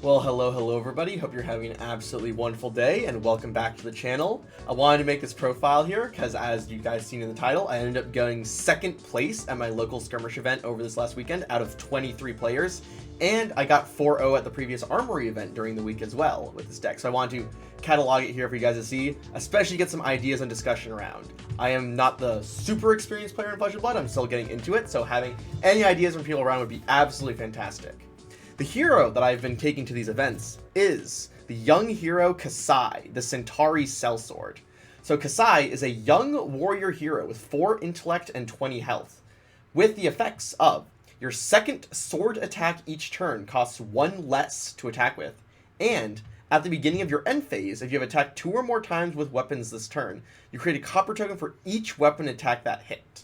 Well, hello everybody. Hope you're having an absolutely wonderful day and welcome back to the channel. I wanted to make this profile here because as you guys seen in the title, I ended up going second place at my local skirmish event over this last weekend out of 23 players. And I got 4-0 at the previous Armory event during the week as well with this deck. So I wanted to catalog it here for you guys to see, especially get some ideas and discussion around. I am not the super experienced player in Flesh and Blood. I'm still getting into it. So having any ideas from people around would be absolutely fantastic. The hero that I've been taking to these events is the young hero Kassai, the Centauri Sellsword. So Kassai is a young warrior hero with 4 intellect and 20 health, with the effects of your second sword attack each turn costs 1 less to attack with, and at the beginning of your end phase, if you have attacked 2 or more times with weapons this turn, you create a copper token for each weapon attack that hit.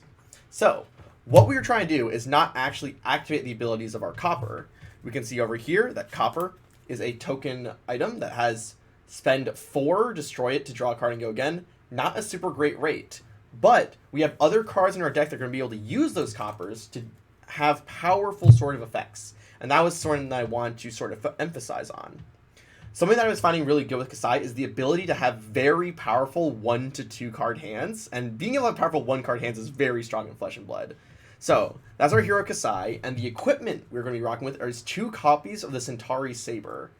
So what we are trying to do is not actually activate the abilities of our copper. We can see over here that copper is a token item that has spend 4, destroy it to draw a card and go again. Not a super great rate, but we have other cards in our deck that are going to be able to use those coppers to have powerful sort of effects. And that was something that I wanted to sort of emphasize on. Something that I was finding really good with Kassai is the ability to have very powerful 1 to 2 card hands. And being able to have powerful 1 card hands is very strong in Flesh and Blood. So, that's our hero Kassai, and the equipment we're going to be rocking with is 2 copies of the Centauri Saber.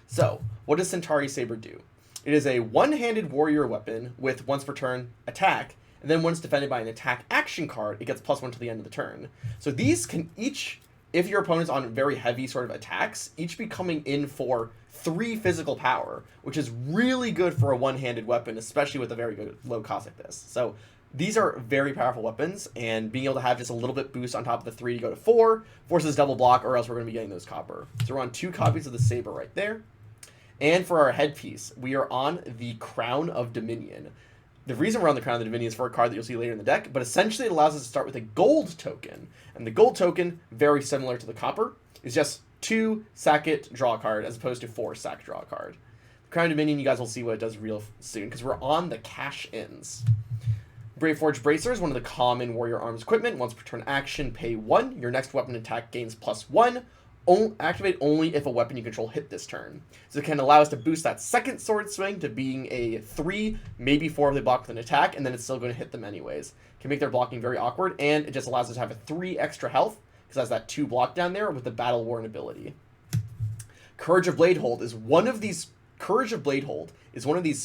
So, what does Centauri Saber do? It is a one-handed warrior weapon with once per turn attack, and then once defended by an attack action card, it gets +1 to the end of the turn. So these can each, if your opponent's on very heavy sort of attacks, each be coming in for 3 physical power, which is really good for a one-handed weapon, especially with a very good low cost like this. So these are very powerful weapons, and being able to have just a little bit boost on top of the 3 to go to 4 forces double block, or else we're going to be getting those copper. So we're on 2 copies of the Saber right there. And for our headpiece, we are on the Crown of Dominion. The reason we're on the Crown of the Dominion is for a card that you'll see later in the deck, but essentially it allows us to start with a gold token. And the gold token, very similar to the copper, is just 2 sack it, draw a card, as opposed to 4 sack, draw a card. The Crown of Dominion, you guys will see what it does real soon, because we're on the cash-ins. Braveforge Bracer is one of the common warrior arms equipment. Once per turn action, pay 1. Your next weapon attack gains +1. Activate only if a weapon you control hit this turn. So it can allow us to boost that second sword swing to being a 3, maybe 4 if they block with an attack, and then it's still going to hit them anyways. Can make their blocking very awkward, and it just allows us to have a 3 extra health, because it has that 2 block down there with the Battle Worn ability. Courage of Bladehold is one of these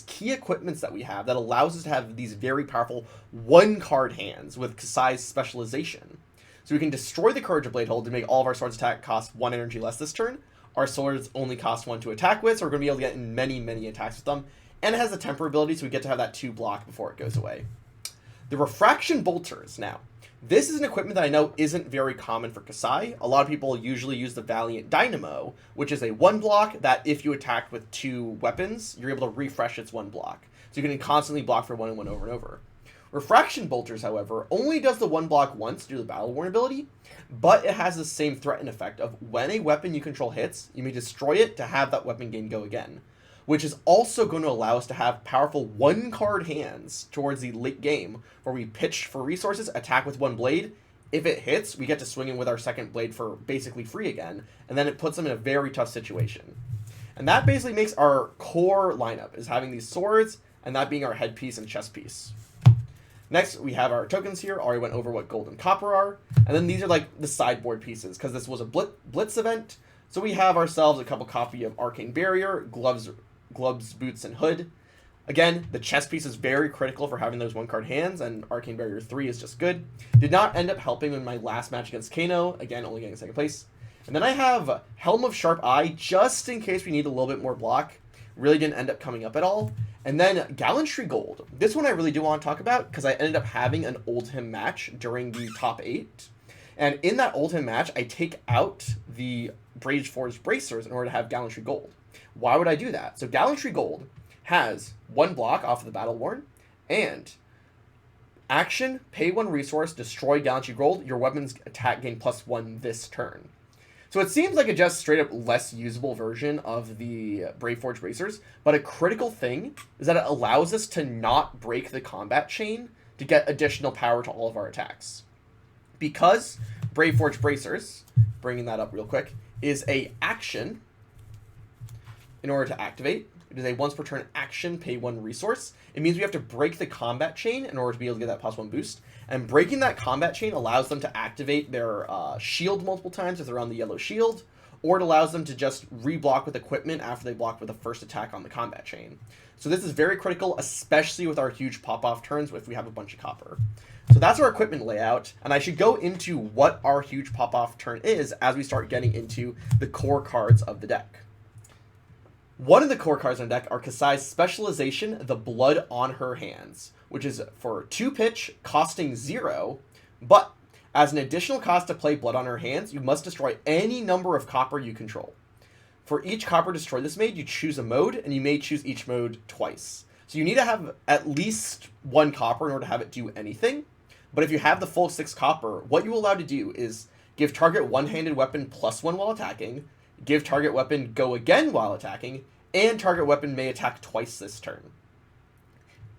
key equipments that we have that allows us to have these very powerful 1-card hands with Kassai's specialization. So we can destroy the Courage of Bladehold to make all of our swords attack cost 1 energy less this turn. Our swords only cost 1 to attack with, so we're going to be able to get in many attacks with them. And it has the temper ability, so we get to have that 2 block before it goes away. The Refraction Bolters. Now, this is an equipment that I know isn't very common for Kassai. A lot of people usually use the Valiant Dynamo, which is a 1 block that if you attack with 2 weapons, you're able to refresh its 1 block. So you can constantly block for 1 and 1 over and over. Refraction Bolters, however, only does the 1 block once due to the Battle Worn ability, but it has the same threaten effect of when a weapon you control hits, you may destroy it to have that weapon gain go again, which is also going to allow us to have powerful 1-card hands towards the late game, where we pitch for resources, attack with 1 blade. If it hits, we get to swing in with our second blade for basically free again, and then it puts them in a very tough situation. And that basically makes our core lineup, is having these swords, and that being our headpiece and chest piece. Next, we have our tokens here. Already went over what gold and copper are. And then these are like the sideboard pieces, because this was a Blitz event. So we have ourselves a couple copy of Arcane Barrier, gloves, boots, and hood. Again, the chest piece is very critical for having those 1-card hands, and Arcane Barrier 3 is just good. Did not end up helping in my last match against Kano. Again, only getting second place. And then I have Helm of Sharp Eye, just in case we need a little bit more block. Really didn't end up coming up at all. And then Gallantry Gold. This one I really do want to talk about, because I ended up having an Oldhim match during the top 8. And in that Oldhim match, I take out the Braveforge Bracers in order to have Gallantry Gold. Why would I do that? So Gallantry Gold has 1 block off of the Battle Worn, and action, pay 1 resource, destroy Gallantry Gold, your weapon's attack gain +1 this turn. So it seems like a just straight up less usable version of the Braveforge Bracers, but a critical thing is that it allows us to not break the combat chain to get additional power to all of our attacks. Because Braveforge Bracers, bringing that up real quick, is a action in order to activate. It is a once per turn action, pay 1 resource. It means we have to break the combat chain in order to be able to get that +1 boost. And breaking that combat chain allows them to activate their shield multiple times if they're on the yellow shield, or it allows them to just re-block with equipment after they block with the first attack on the combat chain. So this is very critical, especially with our huge pop-off turns if we have a bunch of copper. So that's our equipment layout, and I should go into what our huge pop-off turn is as we start getting into the core cards of the deck. One of the core cards on the deck are Kassai's Specialization, the Blood on Her Hands, which is for 2 pitch, costing 0, but as an additional cost to play Blood on Her Hands, you must destroy any number of copper you control. For each copper destroyed this made, you choose a mode, and you may choose each mode twice. So you need to have at least 1 copper in order to have it do anything, but if you have the full 6 copper, what you're allowed to do is give target one-handed weapon +1 while attacking, give target weapon go again while attacking, and target weapon may attack twice this turn.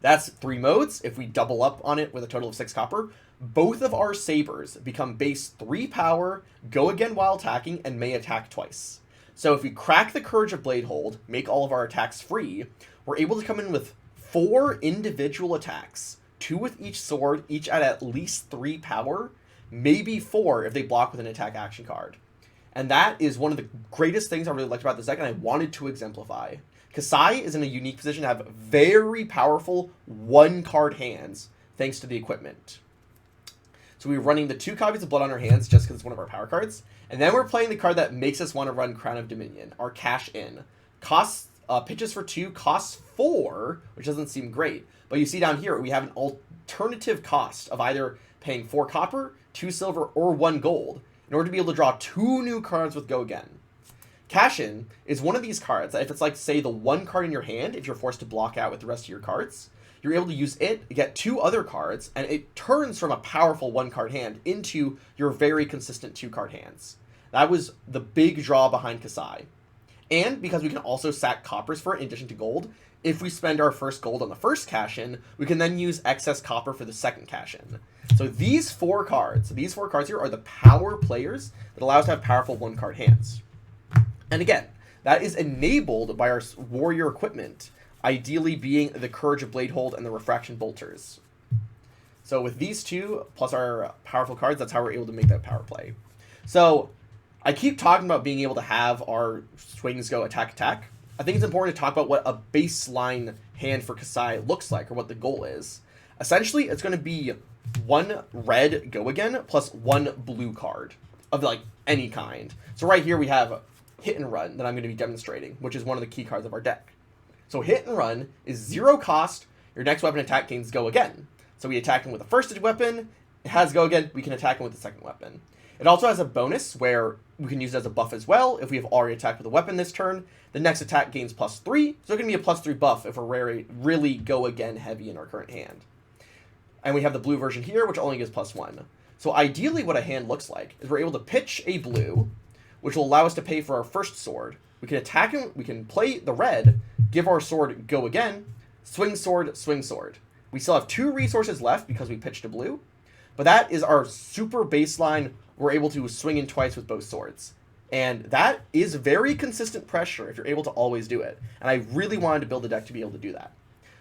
That's 3 modes. If we double up on it with a total of 6 copper, both of our sabers become base 3 power, go again while attacking, and may attack twice. So if we crack the Courage of Blade Hold, make all of our attacks free, we're able to come in with 4 individual attacks, 2 with each sword, each at least 3 power, maybe 4 if they block with an attack action card. And that is one of the greatest things I really liked about this deck, and I wanted to exemplify. Kassai is in a unique position to have very powerful 1-card hands, thanks to the equipment. So we're running the 2 copies of Blood on Her Hands, just because it's one of our power cards. And then we're playing the card that makes us want to run Crown of Dominion, our Cash In. Costs, pitches for 2, costs 4, which doesn't seem great. But you see down here, we have an alternative cost of either paying 4 copper, 2 silver, or 1 gold, in order to be able to draw 2 new cards with Go Again. Cash In is one of these cards that if it's like, say, the 1 card in your hand, if you're forced to block out with the rest of your cards, you're able to use it to get 2 other cards, and it turns from a powerful 1-card hand into your very consistent 2-card hands. That was the big draw behind Kassai. And because we can also sack coppers for it in addition to gold, if we spend our first gold on the first cash-in, we can then use excess copper for the second cash-in. So these 4 cards here are the power players that allow us to have powerful 1-card hands. And again, that is enabled by our warrior equipment, ideally being the Courage of Blade Hold and the Refraction Bolters. So with these 2, plus our powerful cards, that's how we're able to make that power play. So I keep talking about being able to have our swings go attack. I think it's important to talk about what a baseline hand for Kassai looks like, or what the goal is. Essentially, it's going to be 1 red go again, plus 1 blue card of like any kind. So right here we have Hit and Run that I'm going to be demonstrating, which is one of the key cards of our deck. So Hit and Run is 0 cost, your next weapon attack gains Go Again. So we attack him with the first weapon, it has Go Again, we can attack him with the second weapon. It also has a bonus where we can use it as a buff as well. If we have already attacked with a weapon this turn, the next attack gains +3, so it can be a +3 buff if we're really Go Again heavy in our current hand. And we have the blue version here, which only gives +1. So ideally what a hand looks like is we're able to pitch a blue, which will allow us to pay for our first sword. We can attack him, we can play the red, give our sword Go Again, swing sword, swing sword. We still have 2 resources left because we pitched a blue, but that is our super baseline. We're able to swing in twice with both swords. And that is very consistent pressure if you're able to always do it. And I really wanted to build a deck to be able to do that.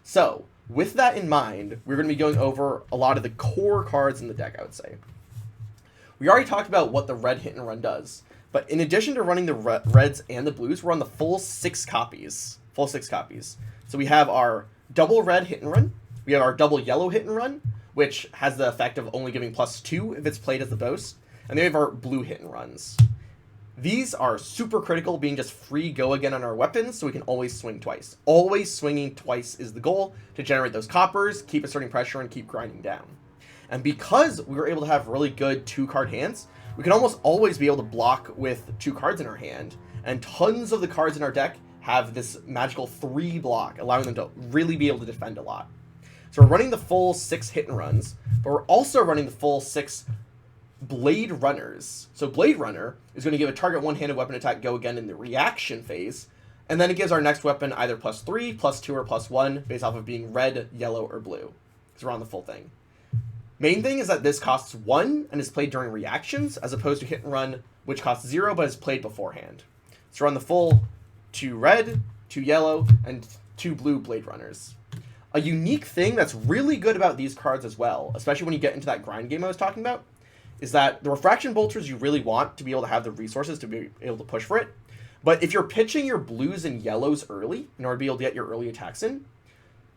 So, with that in mind, we're going to be going over a lot of the core cards in the deck, I would say. We already talked about what the red Hit and Run does. But in addition to running the reds and the blues, we're on the full 6 copies. So we have our double red Hit and Run. We have our double yellow Hit and Run, which has the effect of only giving +2 if it's played as the boast. And then we have our blue Hit and Runs. These are super critical, being just free Go Again on our weapons, so we can always swing twice. Always swinging twice is the goal, to generate those coppers, keep asserting pressure, and keep grinding down. And because we were able to have really good 2-card hands, we can almost always be able to block with 2 cards in our hand, and tons of the cards in our deck have this magical 3 block, allowing them to really be able to defend a lot. So we're running the full 6 Hit and Runs, but we're also running the full 6 Blade Runners. So Blade Runner is going to give a target one-handed weapon attack Go Again in the reaction phase, and then it gives our next weapon either +3, +2, or +1 based off of being red, yellow, or blue. So we're on the full thing. Main thing is that this costs 1 and is played during reactions, as opposed to Hit and Run, which costs 0 but is played beforehand. So we're on the full 2 red, 2 yellow, and 2 blue Blade Runners. A unique thing that's really good about these cards as well, especially when you get into that grind game I was talking about, is that the Refraction Bolters you really want to be able to have the resources to be able to push for it. But if you're pitching your blues and yellows early in order to be able to get your early attacks in,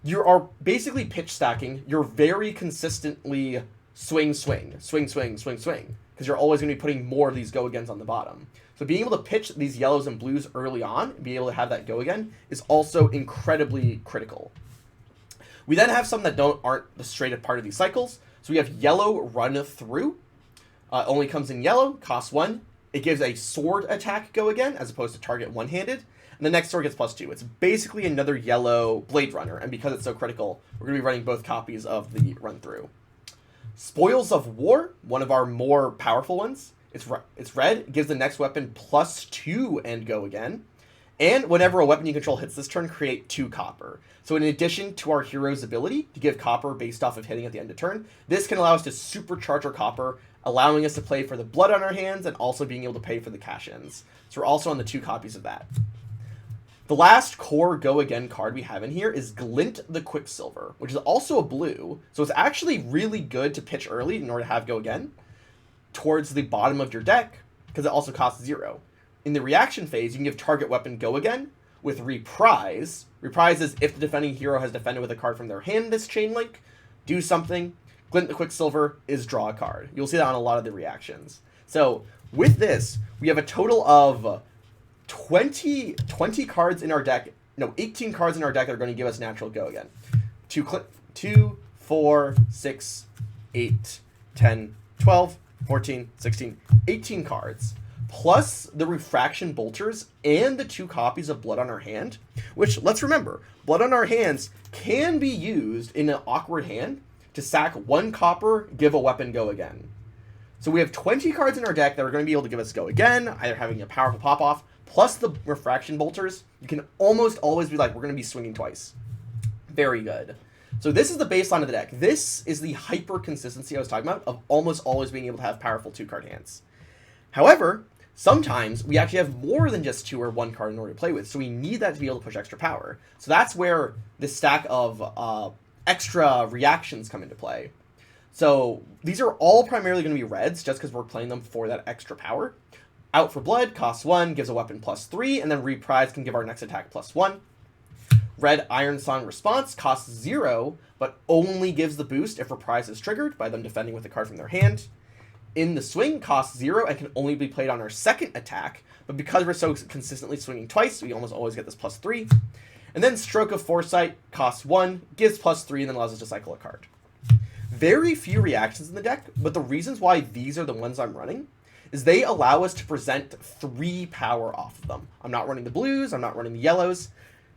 you are basically pitch stacking. You're very consistently swing, because you're always going to be putting more of these go-agains on the bottom. So being able to pitch these yellows and blues early on and be able to have that go-again is also incredibly critical. We then have some that aren't the straight part of these cycles. So we have yellow Run Through. Only comes in yellow, costs 1. It gives a sword attack go-again as opposed to target one-handed. And the next sword gets +2. It's basically another yellow Blade Runner. And because it's so critical, we're going to be running both copies of the Run Through. Spoils of War, one of our more powerful ones. It's red. It gives the next weapon +2 and go again. And whenever a weapon you control hits this turn, create 2 copper. So in addition to our hero's ability to give copper based off of hitting at the end of turn, this can allow us to supercharge our copper, allowing us to play for the blood on our hands and also being able to pay for the cash-ins. So we're also on the 2 copies of that. The last core go-again card we have in here is Glint the Quicksilver, which is also a blue. So it's actually really good to pitch early in order to have go-again towards the bottom of your deck, because it also costs 0. In the reaction phase, you can give target weapon go-again with Reprise. Reprise is if the defending hero has defended with a card from their hand this chain link, do something. Glint the Quicksilver is draw a card. You'll see that on a lot of the reactions. So with this, we have a total of 20 cards in our deck. No, 18 cards in our deck that are going to give us natural go again. 2, 4, 6, 8, 10, 12, 14, 16, 18 cards. Plus the Refraction Bolters and the 2 copies of Blood on Our Hand, which, let's remember, Blood on Our Hands can be used in an awkward hand to sack 1 copper, give a weapon go again. So we have 20 cards in our deck that are going to be able to give us go again, either having a powerful pop-off, plus the Refraction Bolters. You can almost always be like, we're going to be swinging twice. Very good. So this is the baseline of the deck. This is the hyper consistency I was talking about of almost always being able to have powerful 2-card hands. However, sometimes we actually have more than just 2 or 1 card in order to play with, so we need that to be able to push extra power. So that's where this stack of extra reactions come into play. So these are all primarily going to be reds, just because we're playing them for that extra power. Out for Blood, costs 1, gives a weapon +3, and then Reprise can give our next attack +1. Red Iron Song Response costs 0, but only gives the boost if Reprise is triggered by them defending with a card from their hand. In the Swing costs 0 and can only be played on our second attack, but because we're so consistently swinging twice, we almost always get this +3. And then Stroke of Foresight costs 1, gives +3, and then allows us to cycle a card. Very few reactions in the deck, but the reasons why these are the ones I'm running is they allow us to present 3 power off of them. I'm not running the blues, I'm not running the yellows,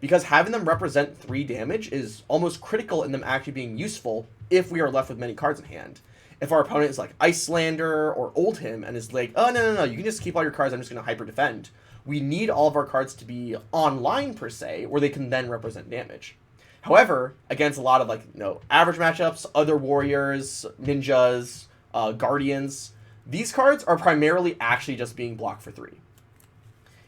because having them represent 3 damage is almost critical in them actually being useful if we are left with many cards in hand. If our opponent is like Icelander or Oldhim and is like, oh, no, you can just keep all your cards, I'm just going to hyper defend. We need all of our cards to be online, per se, where they can then represent damage. However, against a lot of average matchups, other warriors, ninjas, guardians, these cards are primarily actually just being blocked for 3.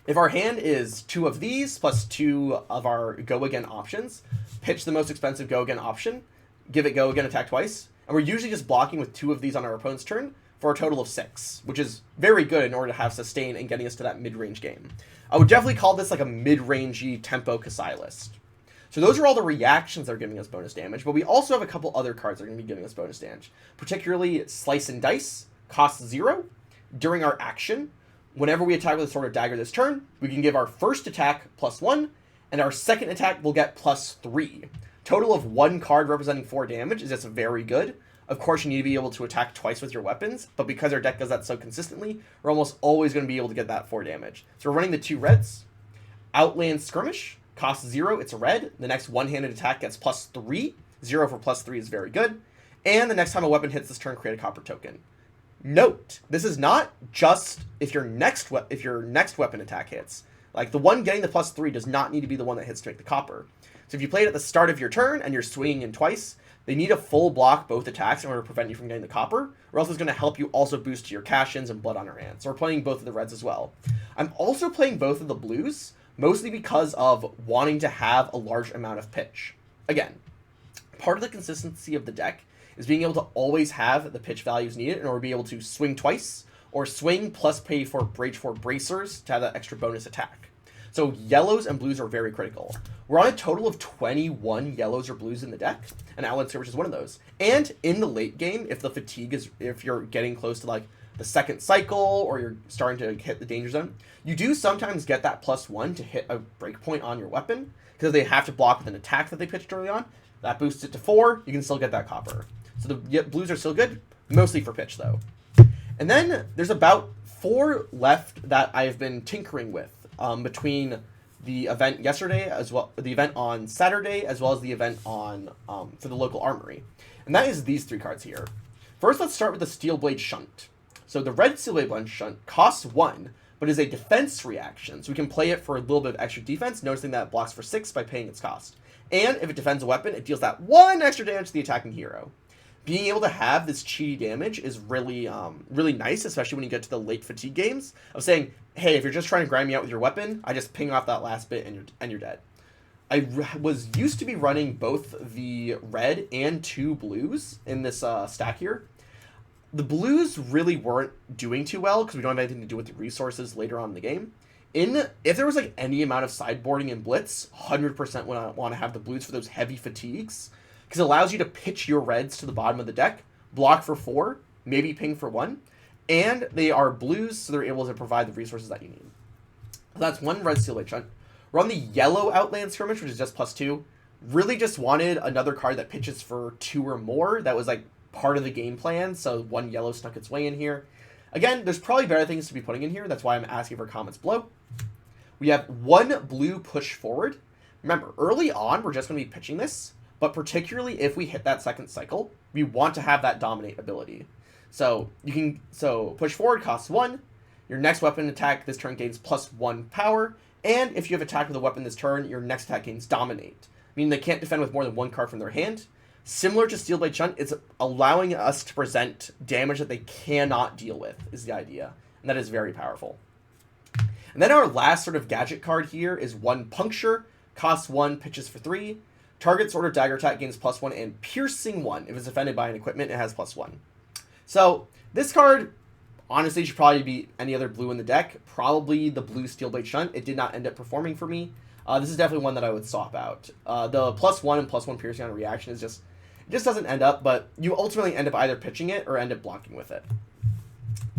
If our hand is 2 of these plus 2 of our go again options, pitch the most expensive go again option, give it go again, attack twice, and we're usually just blocking with 2 of these on our opponent's turn for a total of 6, which is very good in order to have sustain and getting us to that mid-range game. I would definitely call this like a mid-rangey tempo Kassai list. So those are all the reactions that are giving us bonus damage, but we also have a couple other cards that are going to be giving us bonus damage. Particularly Slice and Dice, costs 0. During our action, whenever we attack with a Sword or Dagger this turn, we can give our first attack +1, and our second attack will get +3. Total of 1 card representing 4 damage is just very good. Of course, you need to be able to attack twice with your weapons, but because our deck does that so consistently, we're almost always going to be able to get that 4 damage. So we're running the 2 reds. Outland Skirmish, costs 0, it's a red. The next one-handed attack gets +3. 0 for +3 is very good. And the next time a weapon hits this turn, create a copper token. Note, this is not just if your next weapon attack hits. Like, the one getting the +3 does not need to be the one that hits to make the copper. So if you play it at the start of your turn and you're swinging in twice, they need to full block both attacks in order to prevent you from getting the copper, or else it's going to help you also boost your cash-ins and blood on our hands. So we're playing both of the reds as well. I'm also playing both of the blues, mostly because of wanting to have a large amount of pitch. Again, part of the consistency of the deck is being able to always have the pitch values needed in order to be able to swing twice, or swing plus pay for Brage 4 bracers to have that extra bonus attack. So yellows and blues are very critical. We're on a total of 21 yellows or blues in the deck, and Outland Skirmish is one of those. And in the late game, if the fatigue is, if you're getting close to like the second cycle, or you're starting to hit the danger zone, you do sometimes get that +1 to hit a breakpoint on your weapon, because they have to block with an attack that they pitched early on. That boosts it to 4, you can still get that copper. So the blues are still good, mostly for pitch though. And then there's about 4 left that I've been tinkering with between the event yesterday, as well the event on Saturday, as well as the event on for the local armory. And that is these 3 cards here. First, let's start with the Steelblade Shunt. So the red Steelblade Shunt costs 1, but is a defense reaction, so we can play it for a little bit of extra defense, noticing that it blocks for 6 by paying its cost. And if it defends a weapon, it deals that 1 extra damage to the attacking hero. Being able to have this cheaty damage is really, really nice, especially when you get to the late fatigue games, of saying, hey, if you're just trying to grind me out with your weapon, I just ping off that last bit and you're dead. I was used to be running both the red and 2 blues in this stack here. The blues really weren't doing too well because we don't have anything to do with the resources later on in the game. If there was like any amount of sideboarding in Blitz, 100% would I want to have the blues for those heavy fatigues, because it allows you to pitch your reds to the bottom of the deck, block for 4, maybe ping for 1, and they are blues, so they're able to provide the resources that you need. So that's 1 red Steelblade Shunt. We're on the yellow Outland Skirmish, which is just +2. Really just wanted another card that pitches for 2 or more. That was like part of the game plan, so 1 yellow snuck its way in here. Again, there's probably better things to be putting in here. That's why I'm asking for comments below. We have 1 blue push forward. Remember, early on, we're just going to be pitching this, but particularly if we hit that second cycle, we want to have that dominate ability. So push forward costs 1. Your next weapon attack this turn gains +1 power, and if you have attacked with a weapon this turn, your next attack gains dominate, meaning they can't defend with more than 1 card from their hand. Similar to Steelblade Shunt, it's allowing us to present damage that they cannot deal with, is the idea. And that is very powerful. And then our last sort of gadget card here is 1 Puncture, costs 1, pitches for 3. Target Sword or Dagger attack gains +1 and Piercing 1. If it's defended by an equipment, it has +1. So this card, honestly, should probably be any other blue in the deck. Probably the blue Steelblade Shunt. It did not end up performing for me. This is definitely one that I would swap out. The +1 and +1 Piercing on a reaction is just... It just doesn't end up, but you ultimately end up either pitching it or end up blocking with it.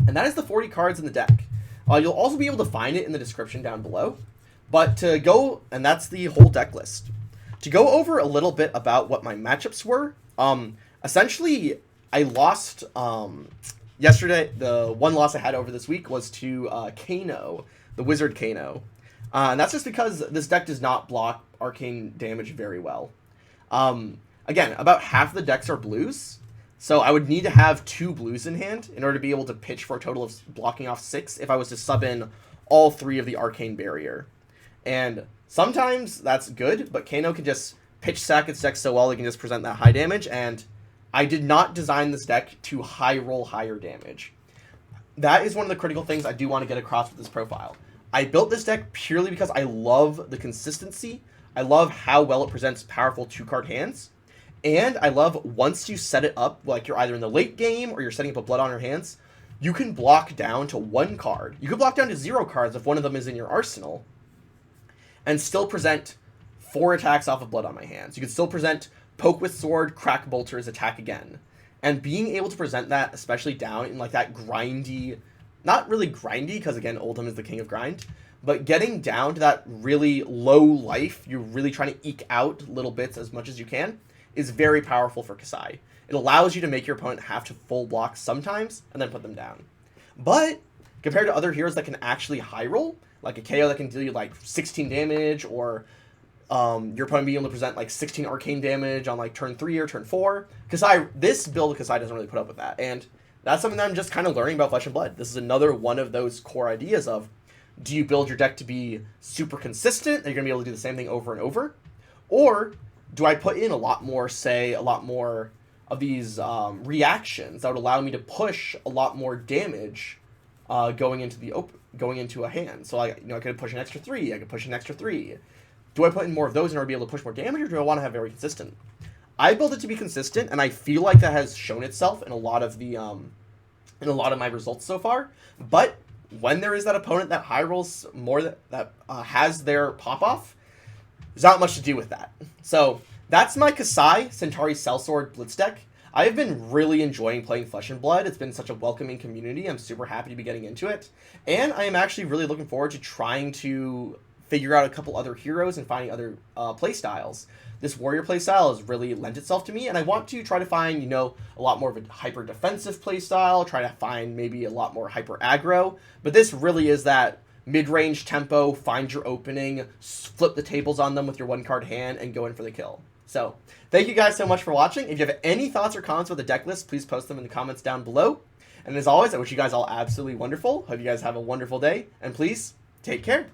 And that is the 40 cards in the deck. You'll also be able to find it in the description down below. But to go, and that's the whole deck list. To go over a little bit about what my matchups were, essentially, I lost yesterday. The one loss I had over this week was to Kano, the Wizard Kano. And that's just because this deck does not block arcane damage very well. Again, about half the decks are blues, so I would need to have 2 blues in hand in order to be able to pitch for a total of blocking off 6 if I was to sub in all 3 of the arcane barrier. And sometimes that's good, but Kano can just pitch stack its deck so well he can just present that high damage, and I did not design this deck to high roll higher damage. That is one of the critical things I do want to get across with this profile. I built this deck purely because I love the consistency, I love how well it presents powerful 2-card hands, and I love once you set it up, like you're either in the late game or you're setting up a Blood on your hands, you can block down to 1 card. You can block down to 0 cards if one of them is in your arsenal, and still present 4 attacks off of Blood on my hands. You can still present Poke with Sword, Crack Bolters, Attack Again. And being able to present that, especially down in like that grindy, not really grindy, because again, Oldham is the king of grind, but getting down to that really low life, you're really trying to eke out little bits as much as you can, is very powerful for Kassai. It allows you to make your opponent have to full block sometimes, and then put them down. But, compared to other heroes that can actually high roll, like a KO that can deal you like 16 damage, or your opponent being able to present like 16 arcane damage on like turn 3 or turn 4, Kassai, this build of Kassai doesn't really put up with that, and that's something that I'm just kind of learning about Flesh and Blood. This is another one of those core ideas of, do you build your deck to be super consistent, that you're going to be able to do the same thing over and over? Or do I put in a lot more of these reactions that would allow me to push a lot more damage going into a hand. So I could push an extra 3. I could push an extra 3. Do I put in more of those in order to be able to push more damage, or do I want to have very consistent? I build it to be consistent, and I feel like that has shown itself in a lot of the in a lot of my results so far. But when there is that opponent that high rolls more that has their pop off, there's not much to do with that. So that's my Kassai Centauri Sellsword Blitz deck. I have been really enjoying playing Flesh and Blood. It's been such a welcoming community. I'm super happy to be getting into it. And I am actually really looking forward to trying to figure out a couple other heroes and finding other play styles. This warrior play style has really lent itself to me, and I want to try to find, a lot more of a hyper defensive play style, try to find maybe a lot more hyper aggro. But this really is that mid-range tempo, find your opening, flip the tables on them with your 1-card hand, and go in for the kill. So, thank you guys so much for watching. If you have any thoughts or comments about the deck list, please post them in the comments down below. And as always, I wish you guys all absolutely wonderful. Hope you guys have a wonderful day, and please, take care.